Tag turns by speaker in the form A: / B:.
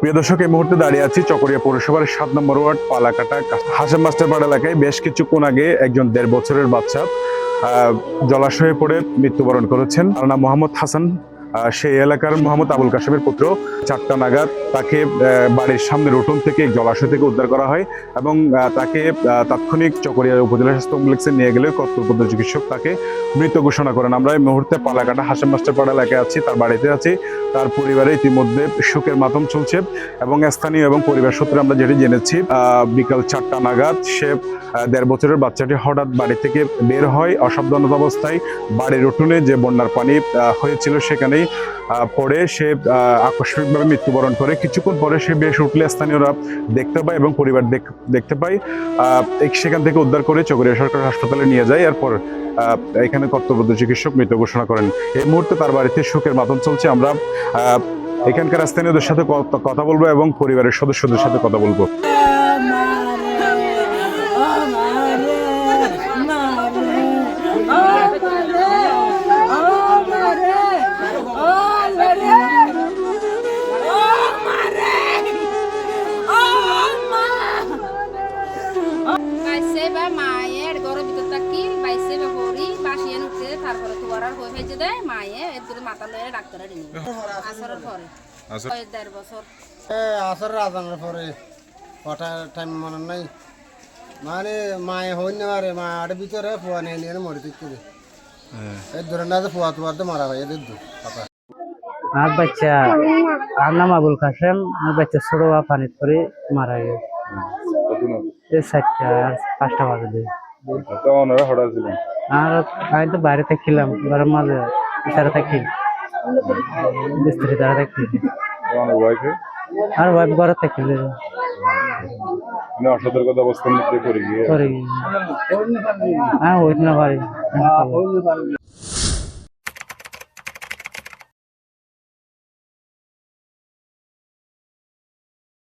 A: প্রিয় দর্শক, এই মুহূর্তে দাঁড়িয়ে আছি চকরিয়া পৌরসভার ৭ নম্বর ওয়ার্ড পালাকাটা হাশেম মাস্টারপাড়া এলাকায়। বেশ কিছুক্ষণ আগে একজন ১.৫ বছরের বাচ্চা জলাশয়ে পড়ে মৃত্যুবরণ করেছেন। তার নাম মোহাম্মদ হাসান। সেই এলাকার মোহাম্মদ আবুল কাশেমের পুত্র। ৪টা নাগাদ তাকে বাড়ির সামনে রোটন থেকে জলাশয় থেকে উদ্ধার করা হয় এবং তাকে তাৎক্ষণিক চকরিয়া উপজেলা স্বাস্থ্য কমপ্লেক্সে নিয়ে গেলে কর্তব্যরত চিকিৎসক তাকে মৃত ঘোষণা করেন। আমরা এই মুহূর্তে পালাকাটা হাশেম মাস্টারপাড়া এলাকায় আছি, তার বাড়িতে আছি। তার পরিবারে ইতিমধ্যে শোকের মাতম চলছে এবং স্থানীয় এবং পরিবার সূত্রে আমরা যেটি জেনেছি, বিকাল ৪টা নাগাদ সে ১.৫ বছরের বাচ্চাটি হঠাৎ বাড়ি থেকে বের হয় অসাবধানত অবস্থায়। বাড়ির উঠোনে যে বন্যার পানি হয়েছিল সেখানেই পড়ে সে আকস্মিকভাবে মৃত্যুবরণ করে। কিছুক্ষণ পরে সে বেশ উঠলে স্থানীয়রা দেখতে পায় এবং পরিবার দেখতে পায়। সেখান থেকে উদ্ধার করে চকরিয়া সরকারি হাসপাতালে নিয়ে যায়। এরপর এখানে কর্তব্যরত চিকিৎসক মৃত ঘোষণা করেন। এই মুহূর্তে তার বাড়িতে শোকের মাতম চলছে। আমরা এখানকার স্থানীয়দের সাথে কথা বলবো এবং পরিবারের সদস্যদের সাথে কথা বলবো।
B: মায়ের ঘরের ভিতর থাকি বাইসে পড়ি বাসিয়ে উঠছে, তারপরে তোমার আর হয়ে ফেলছে দেয় মায়ে এর মাথা লয়ে ডাক্তারে নিয়ে আসরের পরে ১.৫ বছর
C: আসরের আজানের পরে কটা টাইম মনে নাই, মানে মায়ে হই না পারে মায়ের ভিতরে ফুয়া নিয়ে নিয়ে মরে দিচ্ছে এই ধরে না যে ফুয়া তুয়াতে মারা হয় এদের দু
D: আর বাচ্চা আর নাম আবুল কাশেম। আর বাচ্চা ছোট পানি পরে মারা গেছে। এই ৪টা আর ৫টা বাজে দিয়ে। আর আমি তো বাইরে থাকছিলাম, ঘরের মাঝে ইশারা থাকি স্ত্রী তারা থাকি আর ওয়াইফ ঘরে থাকছিল
A: অসতর্কতা অবস্থার মধ্যে করে গিয়ে
D: হ্যাঁ ওই না পারি।